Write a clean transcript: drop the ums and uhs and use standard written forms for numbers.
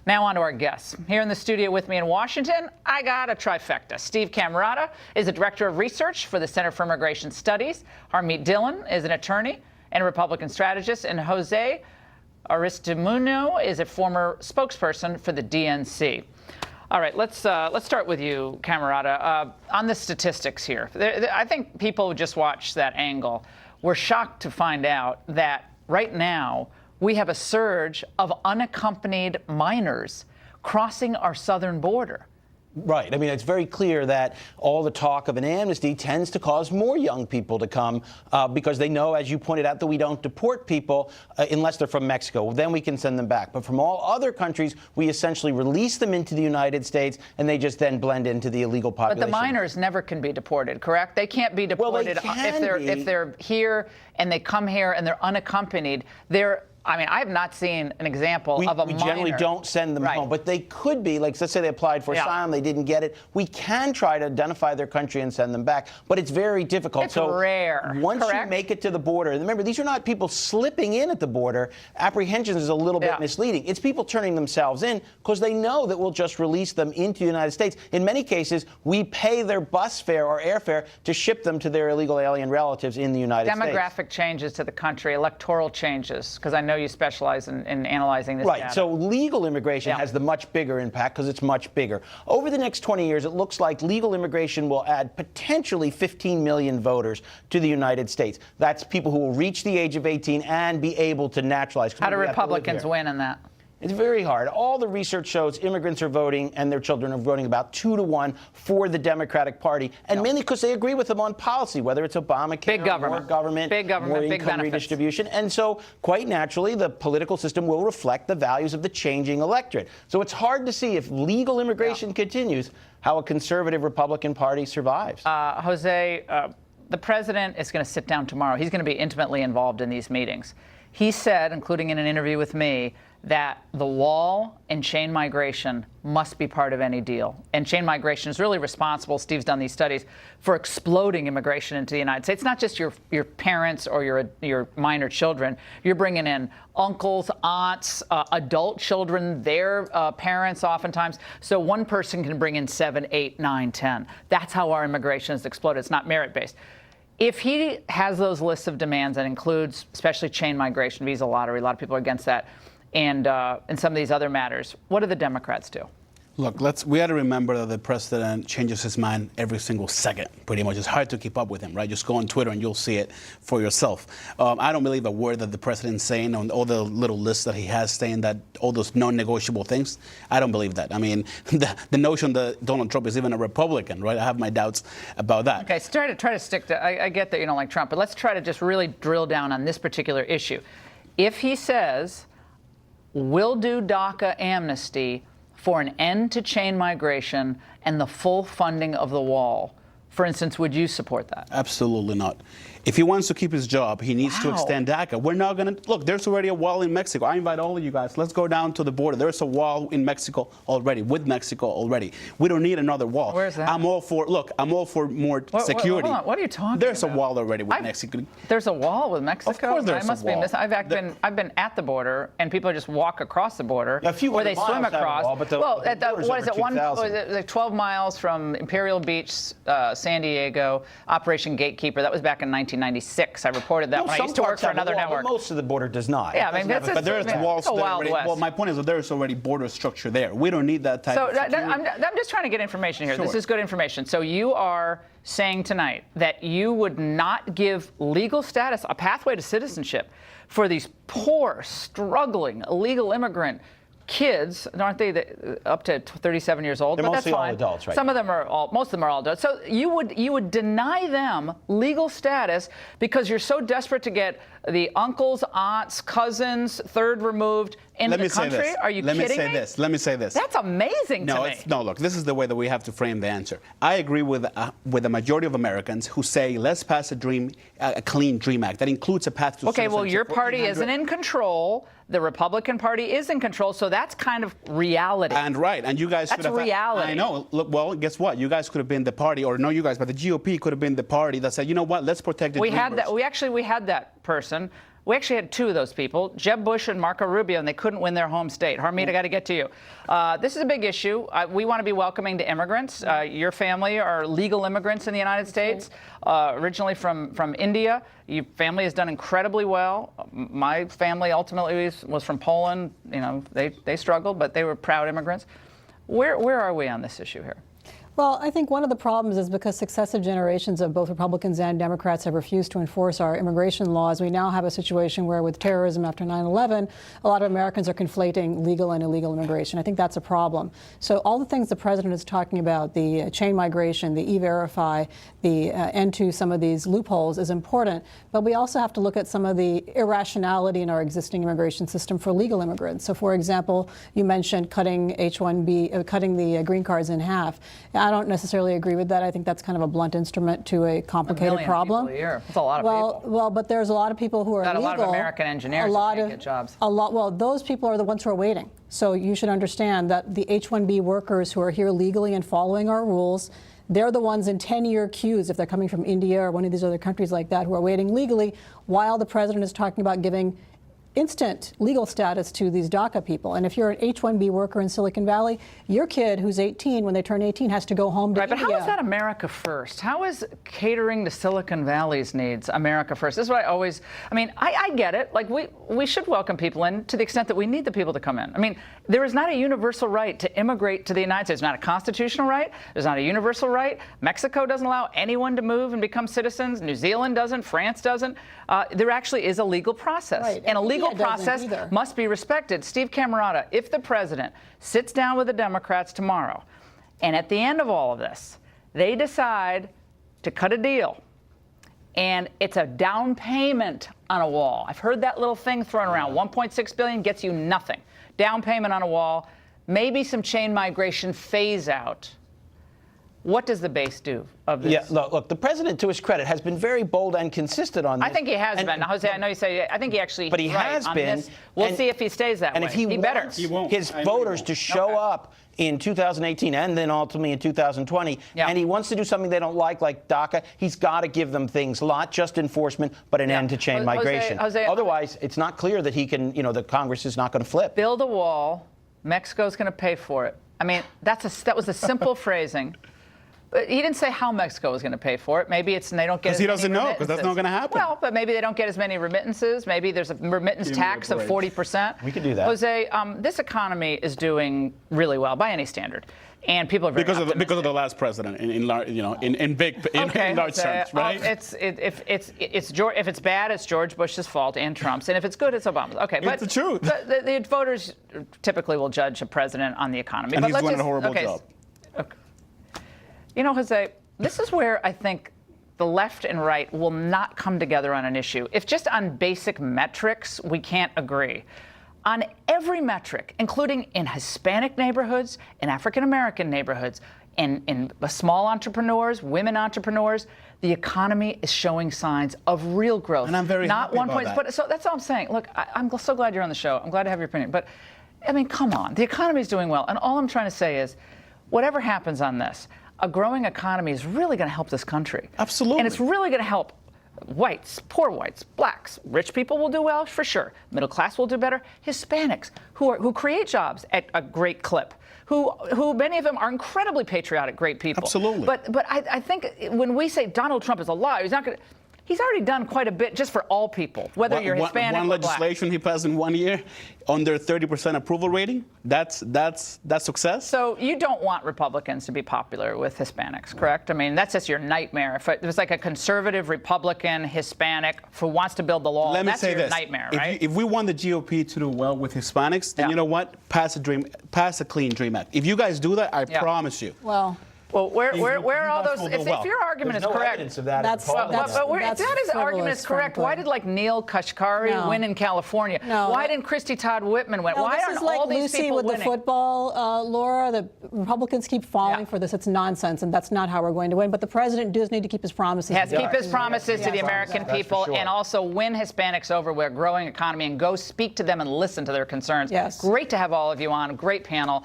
Now on to our guests. Here in the studio with me in Washington, I got a trifecta. Steve Camarota is the Director of Research for the Center for Immigration Studies. Harmeet Dhillon is an attorney and a Republican strategist. And Jose Aristimuño is a former spokesperson for the DNC. All right, let's start with you, Camarota. On the statistics here, I think people who just watched that angle were shocked to find out that right now we have a surge of unaccompanied minors crossing our southern border. Right. I mean, it's very clear that all the talk of an amnesty tends to cause more young people to come because they know, as you pointed out, that we don't deport people unless they're from Mexico. Then we can send them back. But from all other countries, we essentially release them into the United States, and they just then blend into the illegal population. But the minors never can be deported, correct? They can't be deported if they're here and they come here and they're unaccompanied. I mean, I have not seen an example of a minor. We generally don't send them home, but they could be, like, let's say they applied for asylum, they didn't get it. We can try to identify their country and send them back, but it's very difficult. It's rare. Once you make it to the border, and remember, these are not people slipping in at the border. Apprehensions is a little bit misleading. It's people turning themselves in because they know that we'll just release them into the United States. In many cases, we pay their bus fare or airfare to ship them to their illegal alien relatives in the United States. Demographic changes to the country, electoral changes, because I know you specialize in analyzing this data. Right. So legal immigration has the much bigger impact because it's much bigger. Over the next 20 years, it looks like legal immigration will add potentially 15 million voters to the United States. That's people who will reach the age of 18 and be able to naturalize. How do Republicans win in that? It's very hard. All the research shows immigrants are voting and their children are voting about 2-to-1 for the Democratic Party, and mainly because they agree with them on policy, whether it's Obamacare, more government, more income redistribution. And so, quite naturally, the political system will reflect the values of the changing electorate. So it's hard to see if legal immigration continues, how a conservative Republican Party survives. Jose, the president is going to sit down tomorrow. He's going to be intimately involved in these meetings. He said, including in an interview with me, that the wall and chain migration must be part of any deal. And chain migration is really responsible, Steve's done these studies, for exploding immigration into the United States. It's not just your parents or your minor children. You're bringing in uncles, aunts, adult children, their parents oftentimes. So one person can bring in 7, 8, 9, 10. That's how our immigration has exploded. It's not merit-based. If he has those lists of demands that includes especially chain migration, visa lottery, a lot of people are against that, and some of these other matters, what do the Democrats do? Look, we got to remember that the president changes his mind every single second, pretty much. It's hard to keep up with him, right? Just go on Twitter and you'll see it for yourself. I don't believe a word that the president's saying on all the little lists that he has saying that all those non-negotiable things. I don't believe that. I mean, the notion that Donald Trump is even a Republican, right? I have my doubts about that. Okay, so try to stick to, I get that you don't like Trump, but let's try to just really drill down on this particular issue. If he says, we'll do DACA amnesty for an end to chain migration and the full funding of the wall, for instance, would you support that? Absolutely not. If he wants to keep his job, he needs to extend DACA. We're not going to, look, there's already a wall in Mexico. I invite all of you guys, let's go down to the border. There's a wall in Mexico already, with Mexico already. We don't need another wall. Where's that? I'm all for more security. Hold on. What are you talking about? There's a wall already with Mexico. There's a wall with Mexico? Of course there's a wall. I've been at the border, and people just walk across the border, or they swim across. What is it, 12 miles from Imperial Beach, San Diego, Operation Gatekeeper. That was back in 1996. I reported that when I used to work for another network. But most of the border does not. Yeah, I mean, but there's walls there already. Well, my point is that there's already border structure there. We don't need that type of security. I'm just trying to get information here. Sure. This is good information. So you are saying tonight that you would not give legal status, a pathway to citizenship, for these poor, struggling, illegal immigrant kids, aren't they up to 37 years old? They're but mostly that's fine. all adults, right? Some of them are most of them are all adults. So you would deny them legal status because you're so desperate to get the uncles, aunts, cousins, third removed into the country? Are you kidding me? Let me say this. That's amazing to me. No, look, this is the way that we have to frame the answer. I agree with the majority of Americans who say, let's pass a clean DREAM Act that includes a path to citizenship. Okay, well, your party isn't in control. The Republican Party is in control, so that's kind of reality. And you guys. That's reality. I know. Look, well, guess what? You guys could have been the party, or no, you guys, but the GOP could have been the party that said, you know what? Let's protect the dreamers. We had that person. We actually had two of those people, Jeb Bush and Marco Rubio, and they couldn't win their home state. Harmeet, I got to get to you. This is a big issue. We want to be welcoming to immigrants. Your family are legal immigrants in the United States, originally from India. Your family has done incredibly well. My family ultimately was from Poland. You know, they struggled, but they were proud immigrants. Where are we on this issue here? Well, I think one of the problems is because successive generations of both Republicans and Democrats have refused to enforce our immigration laws, we now have a situation where with terrorism after 9/11, a lot of Americans are conflating legal and illegal immigration. I think that's a problem. So all the things the president is talking about, the chain migration, the E-Verify, the end to some of these loopholes is important, but we also have to look at some of the irrationality in our existing immigration system for legal immigrants. So for example, you mentioned cutting H-1B, cutting the green cards in half. I don't necessarily agree with that. I think that's kind of a blunt instrument to a complicated problem. People a year. That's a lot of people. Well, but there's a lot of people who are got illegal. A lot of American engineers who can't get jobs. Well, those people are the ones who are waiting. So you should understand that the H-1B workers who are here legally and following our rules, they're the ones in 10-year queues if they're coming from India or one of these other countries like that who are waiting legally, while the president is talking about giving instant legal status to these DACA people. And if you're an H-1B worker in Silicon Valley, your kid who's 18, when they turn 18, has to go home to India. But how is that America first? How is catering to Silicon Valley's needs America first? This is what I get it. Like, we should welcome people in to the extent that we need the people to come in. I mean, there is not a universal right to immigrate to the United States. It's not a constitutional right. There's not a universal right. Mexico doesn't allow anyone to move and become citizens. New Zealand doesn't. France doesn't. There actually is a legal process. Right. And a legal process must be respected. Steve Camarota, if the president sits down with the Democrats tomorrow, and at the end of all of this, they decide to cut a deal, and it's a down payment on a wall. I've heard that little thing thrown around. $1.6 billion gets you nothing. Down payment on a wall, maybe some chain migration phase out. What does the base do of this? Yeah, look, the president, to his credit, has been very bold and consistent on this. I think he has been. Jose, I know you say, I think he actually, but he has been. We'll see if he stays that way. And if he wants his voters to show up in 2018 and then ultimately in 2020, and he wants to do something they don't like DACA, he's got to give them things, not just enforcement, but an end to chain migration. Otherwise, it's not clear that he can, the Congress is not going to flip. Build a wall. Mexico's going to pay for it. I mean, that was a simple phrasing. But he didn't say how Mexico was going to pay for it. Maybe they don't get as many remittances. Because he doesn't know, because that's not going to happen. Well, but maybe they don't get as many remittances. Maybe there's a remittance tax of 40%. We could do that. Jose, this economy is doing really well by any standard. And people are very because of the last president in large terms, right? If it's bad, it's George Bush's fault and Trump's, and if it's good, it's Obama's. Okay, but it's the truth. The voters typically will judge a president on the economy. And he's doing a horrible job. Okay. Jose, this is where I think the left and right will not come together on an issue. If just on basic metrics we can't agree, on every metric, including in Hispanic neighborhoods, in African American neighborhoods, in small entrepreneurs, women entrepreneurs, the economy is showing signs of real growth. And I'm very happy about that. But so that's all I'm saying. Look, I'm so glad you're on the show. I'm glad to have your opinion. But I mean, come on, the economy is doing well, and all I'm trying to say is, whatever happens on this, a growing economy is really going to help this country. Absolutely. And it's really going to help whites, poor whites, blacks. Rich people will do well, for sure. Middle class will do better. Hispanics, who create jobs at a great clip, who many of them are incredibly patriotic, great people. Absolutely. But I think when we say Donald Trump is a liar, he's not going to. He's already done quite a bit just for all people, whether you're Hispanic or black. One legislation he passed in 1 year, under 30% approval rating. That's success. So you don't want Republicans to be popular with Hispanics, correct? I mean, that's just your nightmare. If it was like a conservative Republican Hispanic who wants to build the law, that's your nightmare, right? If we want the GOP to do well with Hispanics, then you know what? Pass a clean DREAM Act. If you guys do that, I promise you. Well, where are all those? If your argument is correct, evidence of that if that is argument is correct, why did Neil Kashkari win in California? Why didn't Christy Todd Whitman win? Why aren't all these people winning? This is like Lucy with the football, Laura. The Republicans keep falling for this. It's nonsense, and that's not how we're going to win. But the president does need to keep his promises. He has to keep his promises to the American people, and also win Hispanics over with a growing economy, and go speak to them and listen to their concerns. Yes. Great to have all of you on. Great panel.